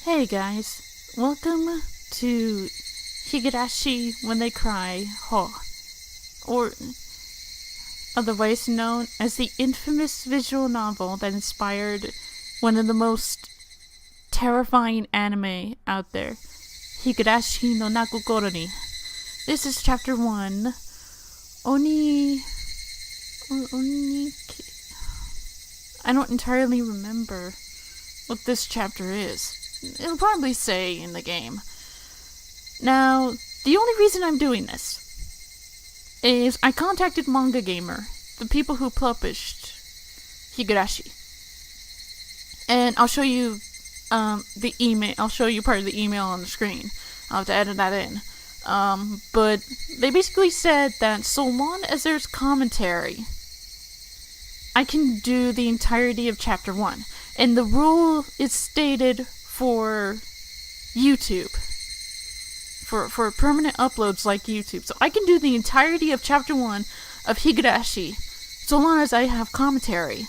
Hey guys, welcome to Higurashi When They Cry, Ho, or otherwise known as the infamous visual novel that inspired one of the most terrifying anime out there, Higurashi no Nakokoro ni. This is chapter 1, Oni... I don't entirely remember what this chapter is. It'll probably say in the game. Now, the only reason I'm doing this is I contacted Manga Gamer, the people who published Higurashi. And I'll show you the email. I'll show you part of the email on the screen. I'll have to edit that in. But they basically said that so long as there's commentary, I can do the entirety of chapter 1. And the rule is stated for YouTube. For permanent uploads like YouTube. So I can do the entirety of chapter 1 of Higurashi, so long as I have commentary.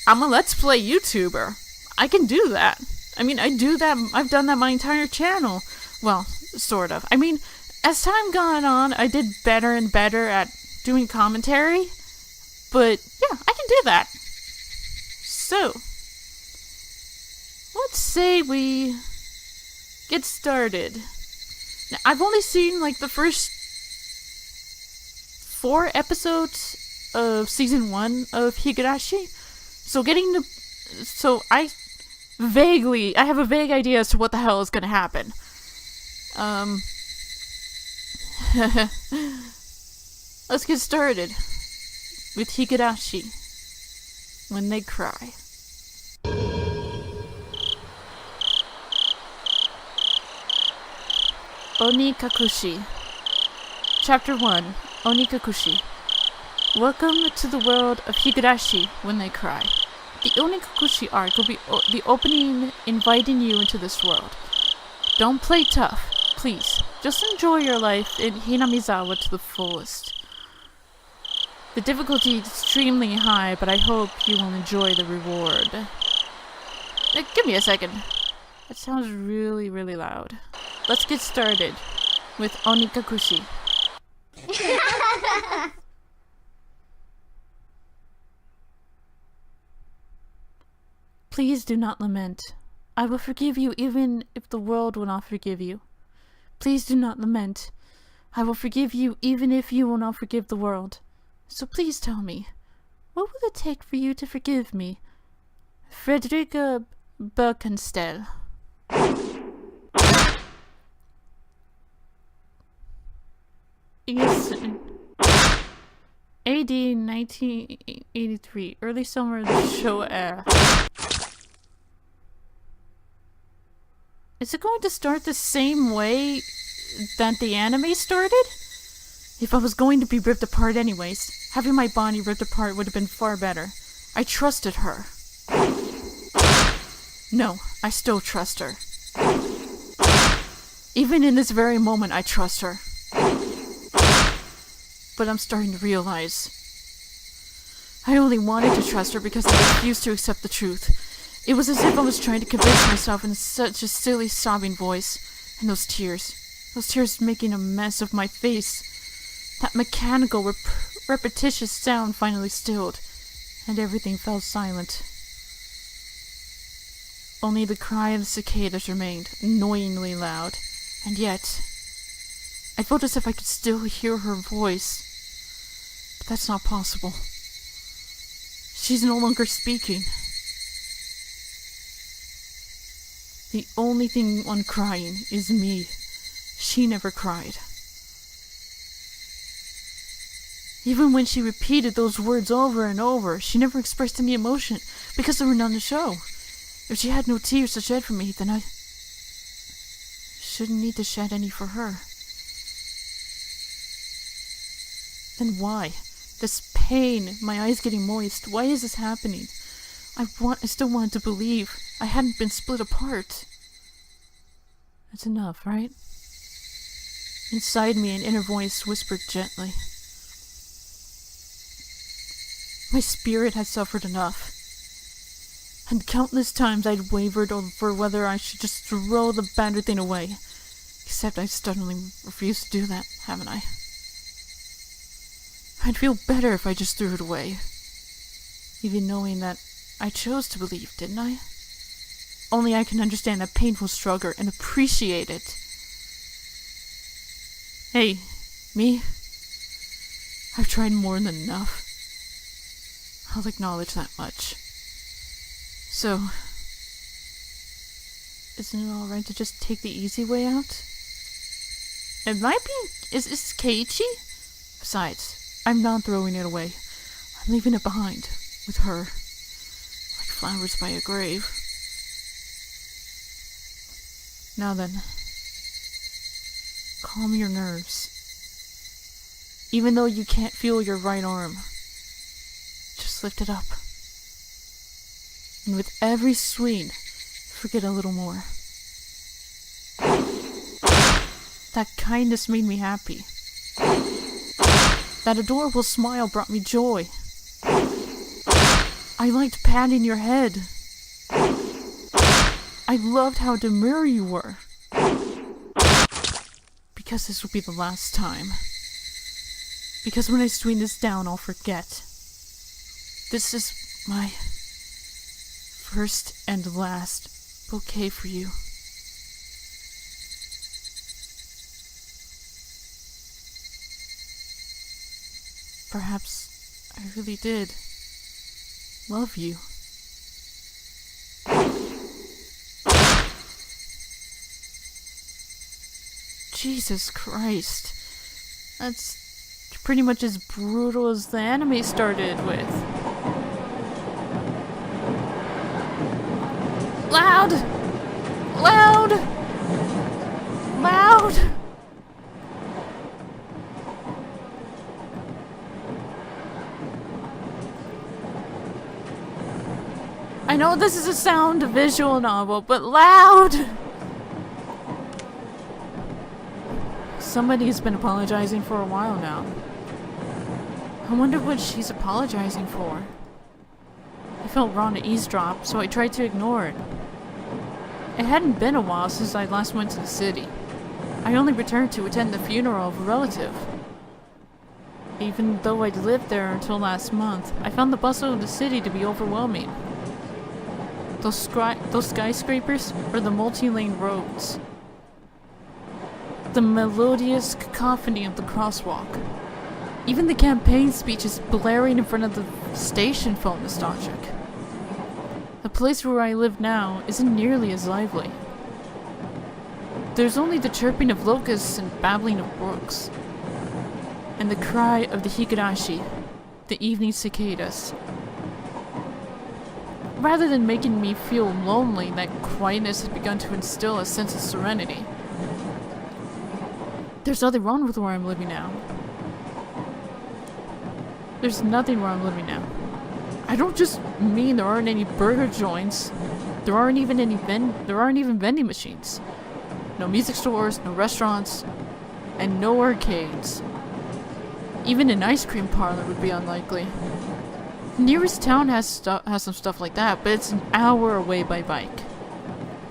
I'm a Let's Play YouTuber. I can do that. I mean, I do that. I've done that my entire channel. Well, sort of. I mean, as time gone on, I did better and better at doing commentary. But, yeah, I can do that. So, let's say we get started. Now, I've only seen, like, the first 4 episodes of season 1 of Higurashi. So I have a vague idea as to what the hell is gonna happen. Let's get started with Higurashi When They Cry. Onikakushi. Chapter 1, Onikakushi. Welcome to the world of Higurashi When They Cry. The Onikakushi arc will be the opening inviting you into this world. Don't play tough, please. Just enjoy your life in Hinamizawa to the fullest. The difficulty is extremely high, but I hope you will enjoy the reward. Give me a second. That sounds really, really loud. Let's get started with Onikakushi. Please do not lament. I will forgive you even if the world will not forgive you. Please do not lament. I will forgive you even if you will not forgive the world. So please tell me, what will it take for you to forgive me? Frederica Birkenstel. Yes. AD 1983, early summer of the Showa era. Is it going to start the same way that the anime started? If I was going to be ripped apart anyways, having my body ripped apart would have been far better. I trusted her. No, I still trust her. Even in this very moment, I trust her. But I'm starting to realize I only wanted to trust her because I refused to accept the truth. It was as if I was trying to convince myself in such a silly sobbing voice. And those tears making a mess of my face. That mechanical, repetitious sound finally stilled, and everything fell silent. Only the cry of the cicadas remained, annoyingly loud, and yet I felt as if I could still hear her voice. But that's not possible. She's no longer speaking. The only thing on crying is me. She never cried. Even when she repeated those words over and over, she never expressed any emotion because there were none to show. If she had no tears to shed for me, then I shouldn't need to shed any for her. Then why? This pain, my eyes getting moist, why is this happening? I still wanted to believe I hadn't been split apart. That's enough, right? Inside me, an inner voice whispered gently. My spirit has suffered enough. And countless times I'd wavered over whether I should just throw the battered thing away. Except I suddenly refused to do that, haven't I? I'd feel better if I just threw it away. Even knowing that I chose to believe, didn't I? Only I can understand that painful struggle and appreciate it. Hey, me? I've tried more than enough. I'll acknowledge that much. So, isn't it alright to just take the easy way out? It might be... Is this Keiichi? Besides, I'm not throwing it away. I'm leaving it behind, with her. Like flowers by a grave. Now then, calm your nerves. Even though you can't feel your right arm, just lift it up. And with every swing, forget a little more. That kindness made me happy. That adorable smile brought me joy. I liked patting your head. I loved how demure you were. Because this will be the last time. Because when I swing this down, I'll forget. This is my first and last bouquet for you. Perhaps I really did love you. Jesus Christ. That's pretty much as brutal as the anime started with. Loud! Loud! Loud! I know this is a sound visual novel, but loud! Somebody's been apologizing for a while now. I wonder what she's apologizing for. I felt wrong to eavesdrop, so I tried to ignore it. It hadn't been a while since I last went to the city. I only returned to attend the funeral of a relative. Even though I'd lived there until last month, I found the bustle of the city to be overwhelming. Those skyscrapers or the multi-lane roads. The melodious cacophony of the crosswalk. Even the campaign speeches blaring in front of the station felt nostalgic. The place where I live now isn't nearly as lively. There's only the chirping of locusts and babbling of brooks. And the cry of the Higurashi, the evening cicadas. Rather than making me feel lonely, that quietness had begun to instill a sense of serenity. There's nothing wrong with where I'm living now. There's nothing where I'm living now. I don't just mean there aren't any burger joints. There aren't even vending machines. No music stores, no restaurants, and no arcades. Even an ice cream parlor would be unlikely. Nearest town has some stuff like that, but it's an hour away by bike.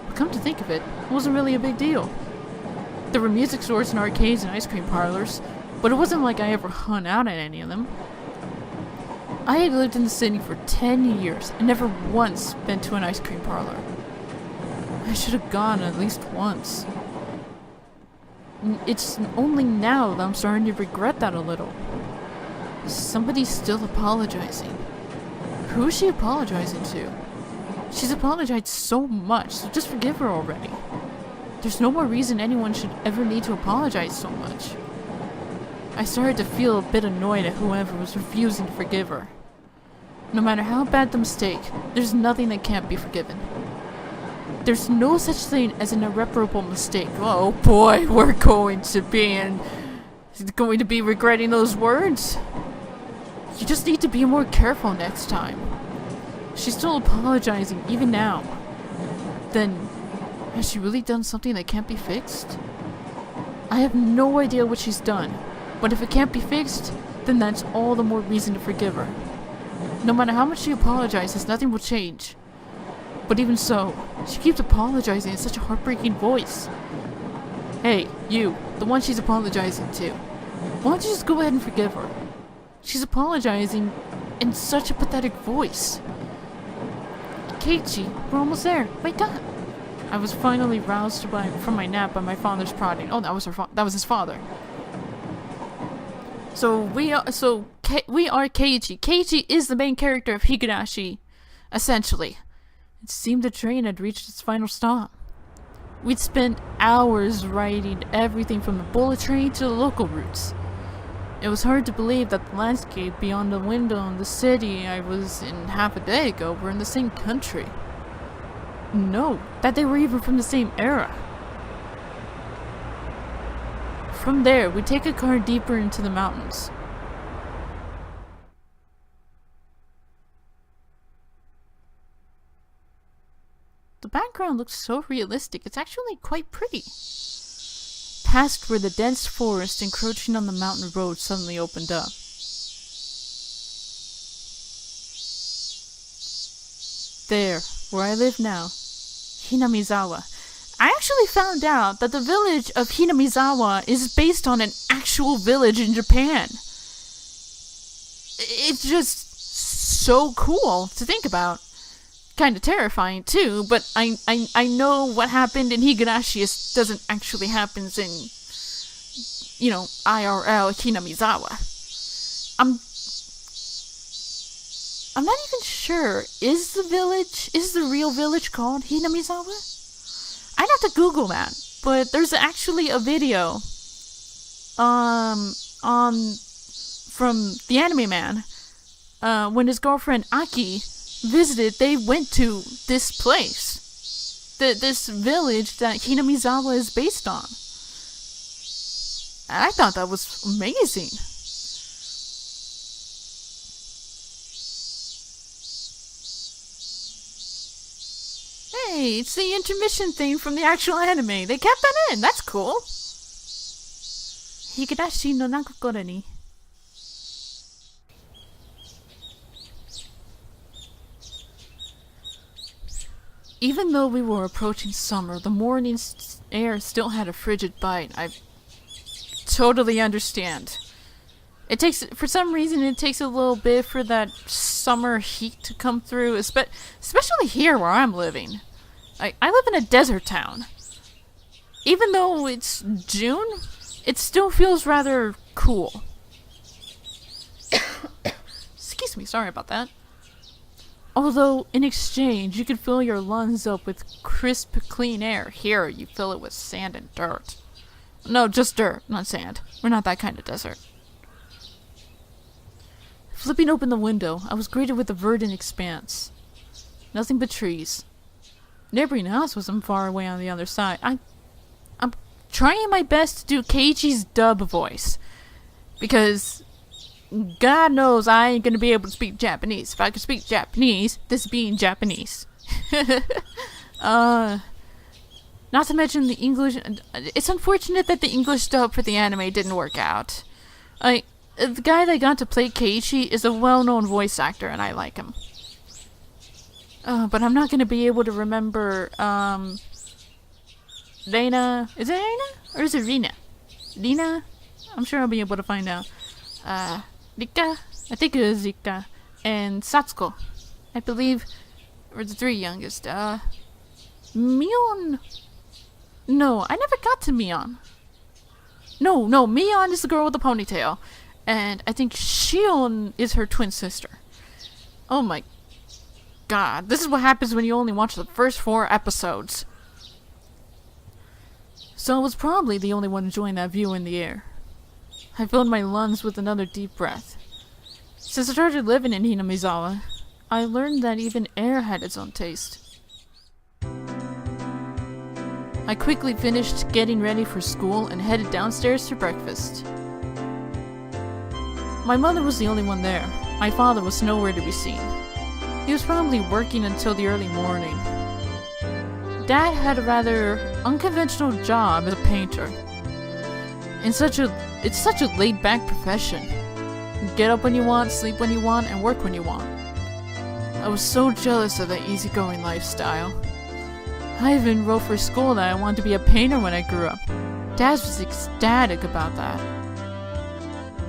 But come to think of it, it wasn't really a big deal. There were music stores and arcades and ice cream parlors, but it wasn't like I ever hung out at any of them. I had lived in the city for 10 years and never once been to an ice cream parlor. I should have gone at least once. It's only now that I'm starting to regret that a little. Somebody's still apologizing. Who is she apologizing to? She's apologized so much, so just forgive her already. There's no more reason anyone should ever need to apologize so much. I started to feel a bit annoyed at whoever was refusing to forgive her. No matter how bad the mistake, there's nothing that can't be forgiven. There's no such thing as an irreparable mistake. Oh boy, we're going to be regretting those words. You just need to be more careful next time. She's still apologizing, even now. Then, has she really done something that can't be fixed? I have no idea what she's done, but if it can't be fixed, then that's all the more reason to forgive her. No matter how much she apologizes, nothing will change. But even so, she keeps apologizing in such a heartbreaking voice. Hey, you, the one she's apologizing to. Why don't you just go ahead and forgive her? She's apologizing in such a pathetic voice. Keiichi, we're almost there. Wake up! I was finally roused from my nap by my father's prodding. Oh, that was his father. So we are Keiichi. Keiichi is the main character of Higurashi, essentially. It seemed the train had reached its final stop. We'd spent hours riding everything from the bullet train to the local routes. It was hard to believe that the landscape beyond the window in the city I was in half a day ago were in the same country. No, that they were even from the same era. From there, we take a car deeper into the mountains. The background looks so realistic, it's actually quite pretty. Past where the dense forest encroaching on the mountain road suddenly opened up. There, where I live now, Hinamizawa. I actually found out that the village of Hinamizawa is based on an actual village in Japan. It's just so cool to think about. Kind of terrifying too, but I know what happened in Higurashi doesn't actually happen in, you know, IRL Hinamizawa. I'm not even sure. Is the real village called Hinamizawa? I'd have to Google that. But there's actually a video from the anime man when his girlfriend Aki visited. They went to this place, this village that Hinamizawa is based on. And I thought that was amazing. Hey, it's the intermission theme from the actual anime. They kept that in. That's cool. Higurashi no nakokoro ni. Even though we were approaching summer, the morning air still had a frigid bite. I totally understand. For some reason, it takes a little bit for that summer heat to come through, especially here where I'm living. I live in a desert town. Even though it's June, it still feels rather cool. Excuse me, sorry about that. Although, in exchange, you could fill your lungs up with crisp, clean air. Here, you fill it with sand and dirt. No, just dirt, not sand. We're not that kind of desert. Flipping open the window, I was greeted with a verdant expanse. Nothing but trees. Neighboring house wasn't far away on the other side. I'm trying my best to do Keiichi's dub voice. Because God knows I ain't gonna be able to speak Japanese. If I could speak Japanese, this being Japanese. Not to mention the English. It's unfortunate that the English dub for the anime didn't work out. The guy that got to play Keiichi is a well-known voice actor, and I like him. But I'm not gonna be able to remember, Rena. Is it Rena? Or is it Rena? Rena? I'm sure I'll be able to find out. Rika? I think it was Rika. And Satsuko. I believe were the three youngest. Mion. No, I never got to Mion. No, Mion is the girl with the ponytail. And I think Shion is her twin sister. Oh my God, this is what happens when you only watch the first 4 episodes. So I was probably the only one enjoying that view in the air. I filled my lungs with another deep breath. Since I started living in Hinamizawa, I learned that even air had its own taste. I quickly finished getting ready for school and headed downstairs for breakfast. My mother was the only one there. My father was nowhere to be seen. He was probably working until the early morning. Dad had a rather unconventional job as a painter. It's such a laid-back profession. You get up when you want, sleep when you want, and work when you want. I was so jealous of that easygoing lifestyle. I even wrote for school that I wanted to be a painter when I grew up. Dad was ecstatic about that.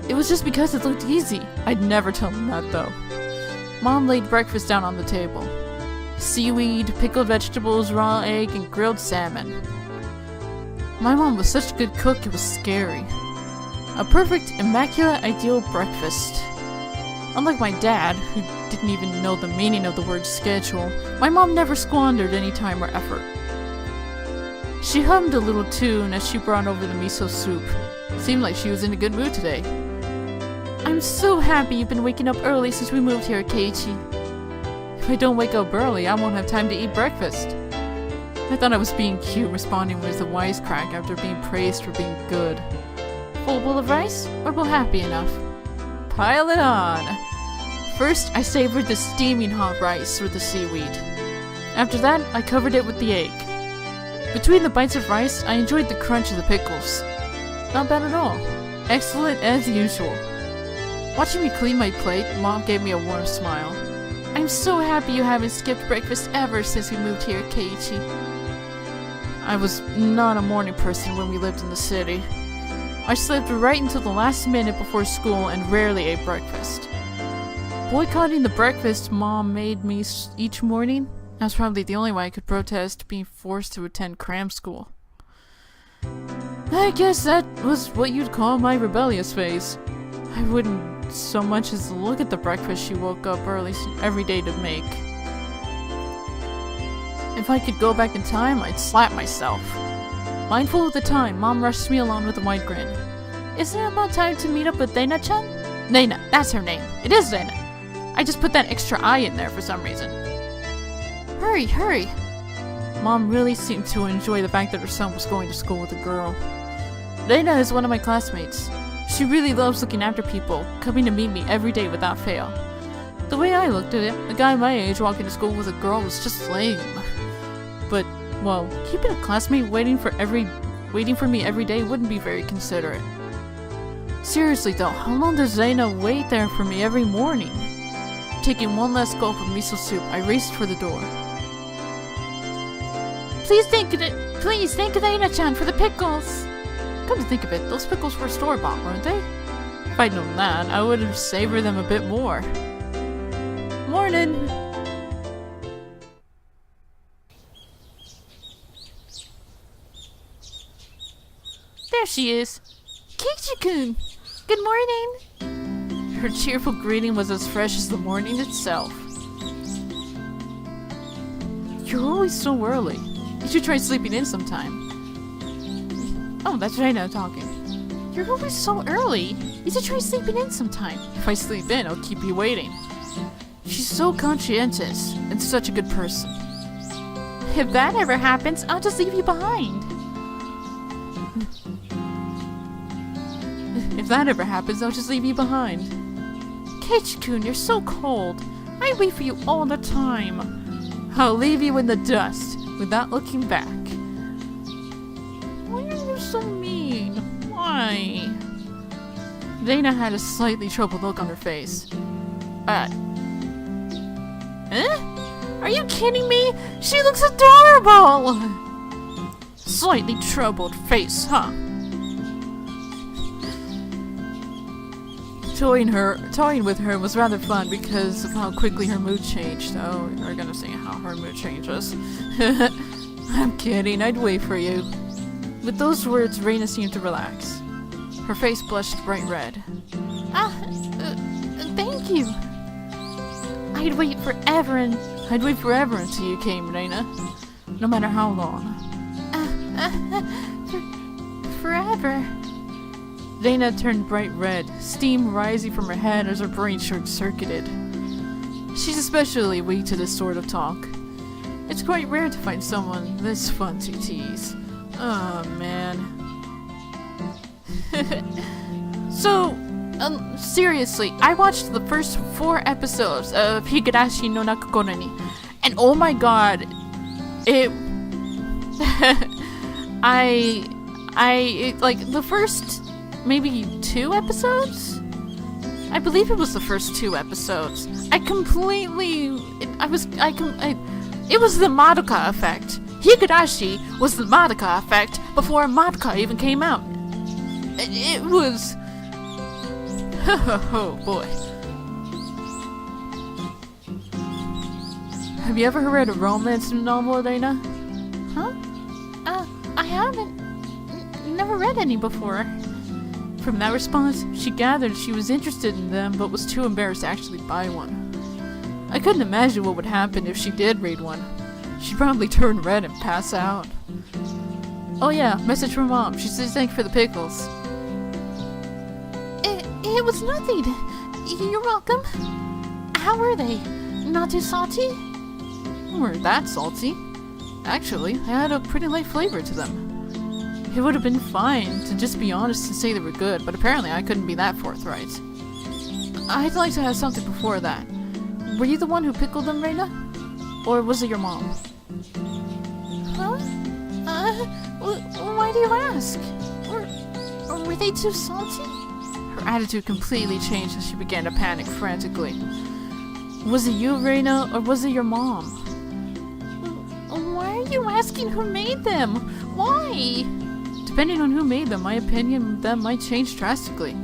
It was just because it looked easy. I'd never tell him that though. Mom laid breakfast down on the table. Seaweed, pickled vegetables, raw egg, and grilled salmon. My mom was such a good cook, it was scary. A perfect, immaculate, ideal breakfast. Unlike my dad, who didn't even know the meaning of the word schedule, my mom never squandered any time or effort. She hummed a little tune as she brought over the miso soup. Seemed like she was in a good mood today. I'm so happy you've been waking up early since we moved here, Keiichi. If I don't wake up early, I won't have time to eat breakfast. I thought I was being cute, responding with a wisecrack after being praised for being good. Full bowl of rice, or bowl happy enough? Pile it on! First, I savored the steaming hot rice with the seaweed. After that, I covered it with the egg. Between the bites of rice, I enjoyed the crunch of the pickles. Not bad at all. Excellent as usual. Watching me clean my plate, Mom gave me a warm smile. I'm so happy you haven't skipped breakfast ever since we moved here, Keiichi. I was not a morning person when we lived in the city. I slept right until the last minute before school and rarely ate breakfast. Boycotting the breakfast Mom made me each morning, that was probably the only way I could protest being forced to attend cram school. I guess that was what you'd call my rebellious phase. I wouldn't so much as look at the breakfast she woke up early every day to make. If I could go back in time, I'd slap myself. Mindful of the time, Mom rushed me along with a wide grin. Isn't it about time to meet up with Rena-chan? Rena, that's her name. It is Rena. I just put that extra I in there for some reason. Hurry, hurry. Mom really seemed to enjoy the fact that her son was going to school with a girl. Rena is one of my classmates. She really loves looking after people, coming to meet me every day without fail. The way I looked at it, a guy my age walking to school with a girl was just lame. But, well, keeping a classmate waiting for me every day wouldn't be very considerate. Seriously though, how long does Rena wait there for me every morning? Taking one last gulp of miso soup, I raced for the door. Please thank Rena-chan for the pickles! Come to think of it, those pickles were store-bought, weren't they? If I'd known that, I would have savored them a bit more. Morning! There she is! Keiichi-kun! Good morning! Her cheerful greeting was as fresh as the morning itself. You're always so early. You should try sleeping in sometime. Oh, that's Rena talking. You're always so early. You should try sleeping in sometime. If I sleep in, I'll keep you waiting. She's so conscientious and such a good person. If that ever happens, I'll just leave you behind. If that ever happens, I'll just leave you behind. Keiichi-kun, you're so cold. I wait for you all the time. I'll leave you in the dust without looking back. Why are you so mean? Why? Rena had a slightly troubled look on her face. Huh? Are you kidding me? She looks adorable! Slightly troubled face, huh? Toying with her was rather fun because of how quickly her mood changed. Oh, we're gonna see how her mood changes. I'm kidding, I'd wait for you. With those words, Rena seemed to relax. Her face blushed bright red. Thank you. I'd wait forever until you came, Rena. No matter how long. Forever. Rena turned bright red, steam rising from her head as her brain short-circuited. She's especially weak to this sort of talk. It's quite rare to find someone this fun to tease. Oh, man. So, seriously, I watched the first 4 episodes of Higurashi no Nakokoro ni, and oh my god, it... like, the first maybe 2 episodes? I believe it was the first 2 episodes. It was the Madoka effect. Higurashi was the Madoka effect before Madoka even came out. It was... oh boy. Have you ever read a romance novel, Rena? Huh? I haven't. Never read any before. From that response, she gathered she was interested in them but was too embarrassed to actually buy one. I couldn't imagine what would happen if she did read one. She'd probably turn red and pass out. Oh yeah, message from Mom. She says thank you for the pickles. It was nothing. You're welcome. How were they? Not too salty? They weren't that salty. Actually, they had a pretty light flavor to them. It would have been fine to just be honest and say they were good, but apparently I couldn't be that forthright. I'd like to have something before that. Were you the one who pickled them, Rena? Or was it your mom? Huh? Why do you ask? Were they too salty? Her attitude completely changed as she began to panic frantically. Was it you, Rena, or was it your mom? Why are you asking who made them? Why? Depending on who made them, my opinion of them might change drastically.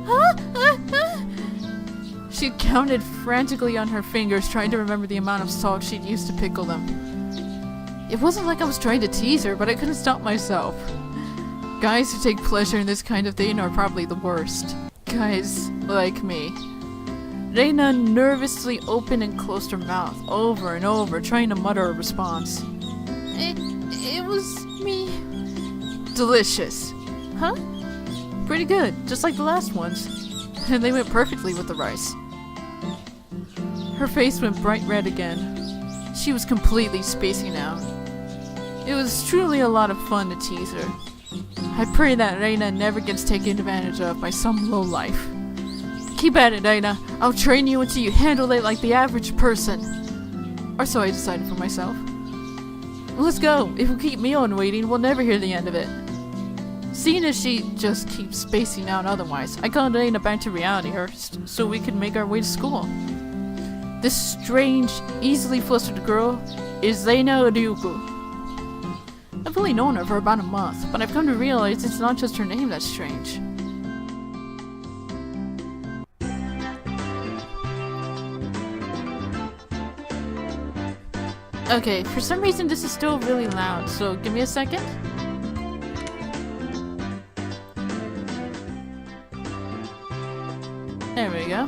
Huh? She counted frantically on her fingers, trying to remember the amount of salt she'd used to pickle them. It wasn't like I was trying to tease her, but I couldn't stop myself. Guys who take pleasure in this kind of thing are probably the worst. Guys like me. Rena nervously opened and closed her mouth over and over, trying to mutter a response. It was me. Delicious. Huh? Pretty good, just like the last ones. And they went perfectly with the rice. Her face went bright red again. She was completely spacing out. It was truly a lot of fun to tease her. I pray that Rena never gets taken advantage of by some lowlife. Keep at it, Rena. I'll train you until you handle it like the average person. Or so I decided for myself. Let's go. If we keep Mion waiting, we'll never hear the end of it. Seeing as she just keeps spacing out otherwise, I called Rena back to reality first so we could make our way to school. This strange, easily flustered girl is Rena Ryuku. I've only known her for about a month, but I've come to realize it's not just her name that's strange. Okay, for some reason this is still really loud, so give me a second. There we go.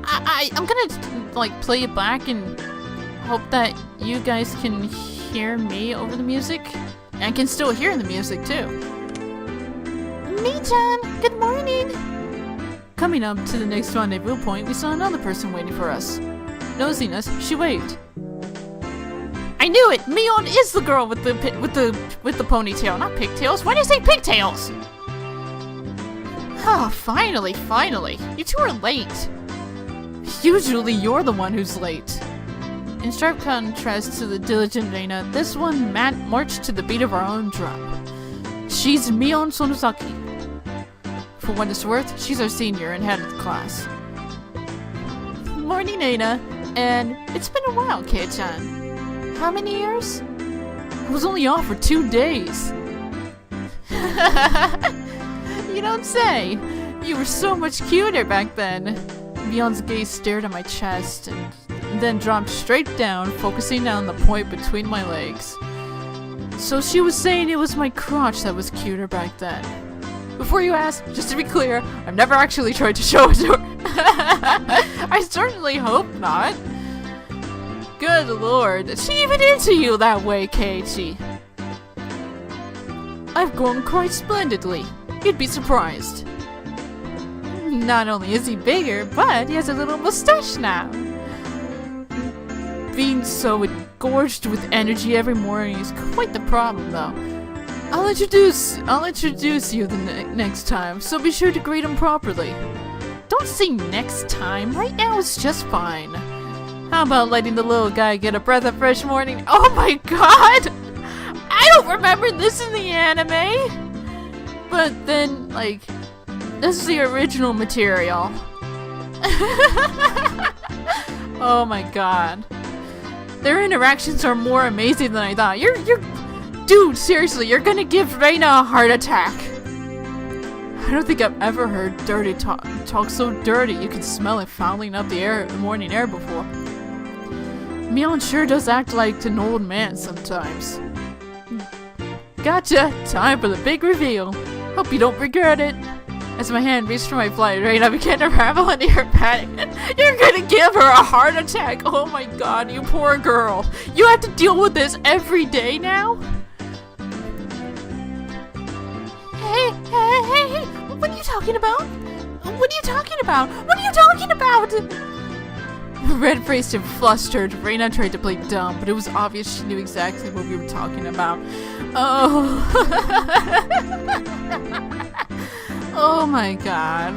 I'm gonna like play it back and hope that you guys can hear me over the music and can still hear the music too. Mi-chan, good morning. Coming up to the next rendezvous point, we saw another person waiting for us. Nosing us, she waved. I knew it! Mion is the girl with the ponytail, not pigtails. Why did I say pigtails? Oh, finally. You two are late. Usually you're the one who's late. In sharp contrast to the diligent Rena, this one marched to the beat of our own drum. She's Mion Sonozaki. For what it's worth, she's our senior and head of the class. Morning, Rena. And it's been a while, Keiichi-chan. How many years? I was only off for 2 days. You don't say. You were so much cuter back then. Mion's gaze stared at my chest and then dropped straight down, focusing on the point between my legs. So she was saying it was my crotch that was cuter back then. Before you ask, just to be clear, I've never actually tried to show it to her. I certainly hope not. Good lord, is she even into you that way, Keiichi? I've grown quite splendidly. You'd be surprised. Not only is he bigger, but he has a little mustache now. Being so engorged with energy every morning is quite the problem, though. I'll introduce you the next time, so be sure to greet him properly. Don't say next time. Right now it's just fine. How about letting the little guy get a breath of fresh morning? Oh my god! I don't remember this in the anime! But then, like, This is the original material. Oh my god. Their interactions are more amazing than I thought. Dude, seriously, you're gonna give Rena a heart attack. I don't think I've ever heard dirty talk so dirty you can smell it fouling up the morning air before. Mion sure does act like an old man sometimes. Gotcha! Time for the big reveal. Hope you don't regret it. As my hand reached for my flight, Rena began to ravel into her panic. You're gonna give her a heart attack! Oh my god, you poor girl. You have to deal with this every day now? Hey! What are you talking about? What are you talking about? What are you talking about? Red-faced and flustered, Rena tried to play dumb, but it was obvious she knew exactly what we were talking about. Oh. Oh my god.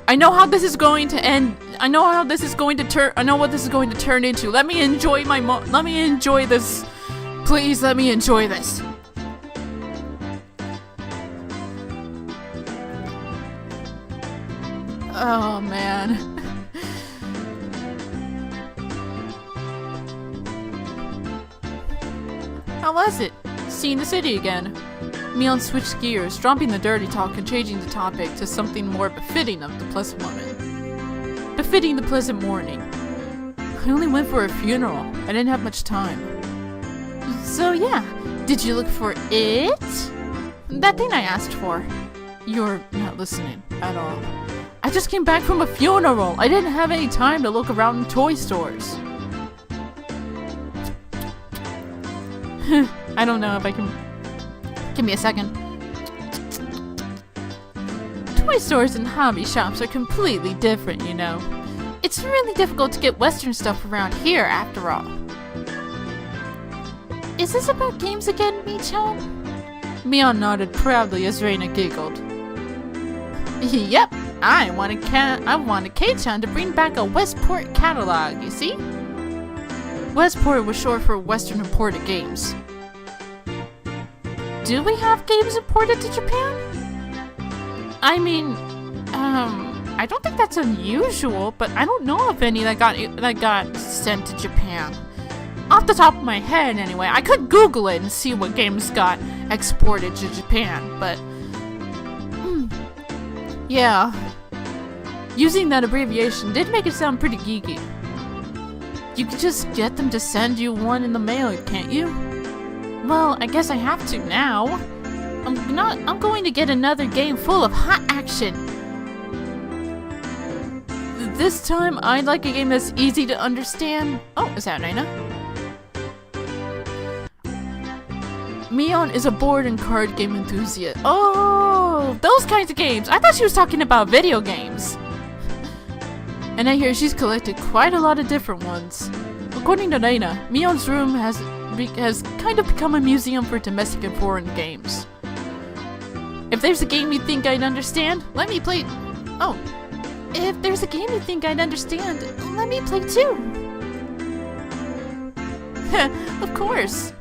I know how this is going to end. I know how this is going to turn. I know what this is going to turn into. Let me enjoy let me enjoy this. Please let me enjoy this. Oh man. How was it? Seeing the city again. Mion switched gears, dropping the dirty talk and changing the topic to something more befitting of the pleasant woman. Befitting the pleasant morning. I only went for a funeral. I didn't have much time. So yeah, did you look for it? That thing I asked for. You're not listening at all. I just came back from a funeral. I didn't have any time to look around in toy stores. I don't know if I can... Give me a second. Toy stores and hobby shops are completely different, you know. It's really difficult to get Western stuff around here, after all. Is this about games again, Mion? Mion nodded proudly as Rena giggled. Yep, I wanted Keiichi to bring back a Westport catalog, you see? Westport was short for Western imported games. Do we have games imported to Japan? I mean, I don't think that's unusual, but I don't know of any that got sent to Japan. Off the top of my head, anyway. I could Google it and see what games got exported to Japan, but... yeah. Using that abbreviation did make it sound pretty geeky. You could just get them to send you one in the mail, can't you? Well, I guess I have to now. I'm going to get another game full of hot action. This time, I'd like a game that's easy to understand. Oh, is that Rena? Mion is a board and card game enthusiast. Oh, those kinds of games. I thought she was talking about video games. And I hear she's collected quite a lot of different ones. According to Rena, Mion's room has kind of become a museum for domestic and foreign games. If there's a game you think I'd understand, let me play... Oh. If there's a game you think I'd understand, let me play too. Of course.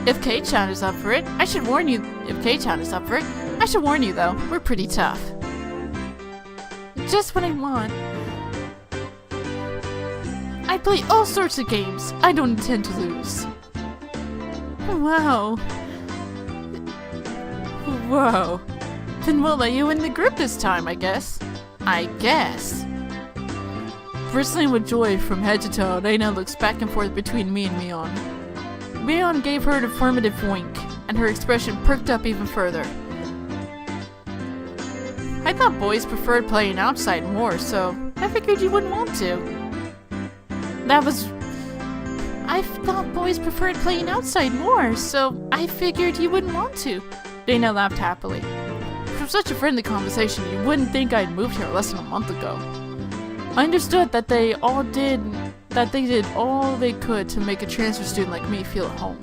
If Keiichi is up for it, I should warn you. If Keiichi is up for it, I should warn you though, we're pretty tough. Just what I want. I play all sorts of games. I don't intend to lose. Wow. Whoa. Then we'll let you in the group this time, I guess. Bristling with joy from head to toe, Rena looks back and forth between me and Mion. Mion gave her an affirmative wink, and her expression perked up even further. I thought boys preferred playing outside more, so I figured you wouldn't want to. I thought boys preferred playing outside more, so I figured you wouldn't want to. Rena laughed happily. From such a friendly conversation, you wouldn't think I'd moved here less than a month ago. I understood that they did all they could to make a transfer student like me feel at home.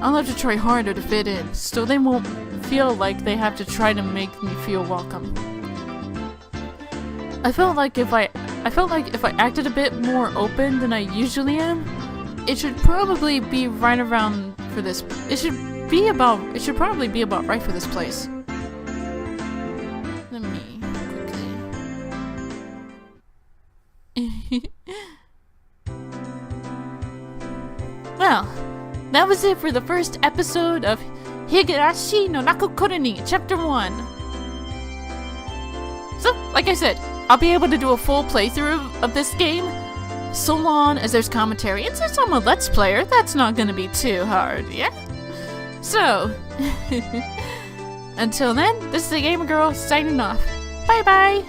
I'll have to try harder to fit in, so they won't feel like they have to try to make me feel welcome. I felt like if I acted a bit more open than I usually am, it should probably be right around for this. It should It should probably be about right for this place. Let me quickly. Well, that was it for the first episode of Higurashi no Nakukuroni, Chapter 1. So, like I said, I'll be able to do a full playthrough of this game, so long as there's commentary. And since I'm a Let's Player, that's not gonna be too hard, yeah? So, until then, this is the Gamer Girl signing off. Bye bye!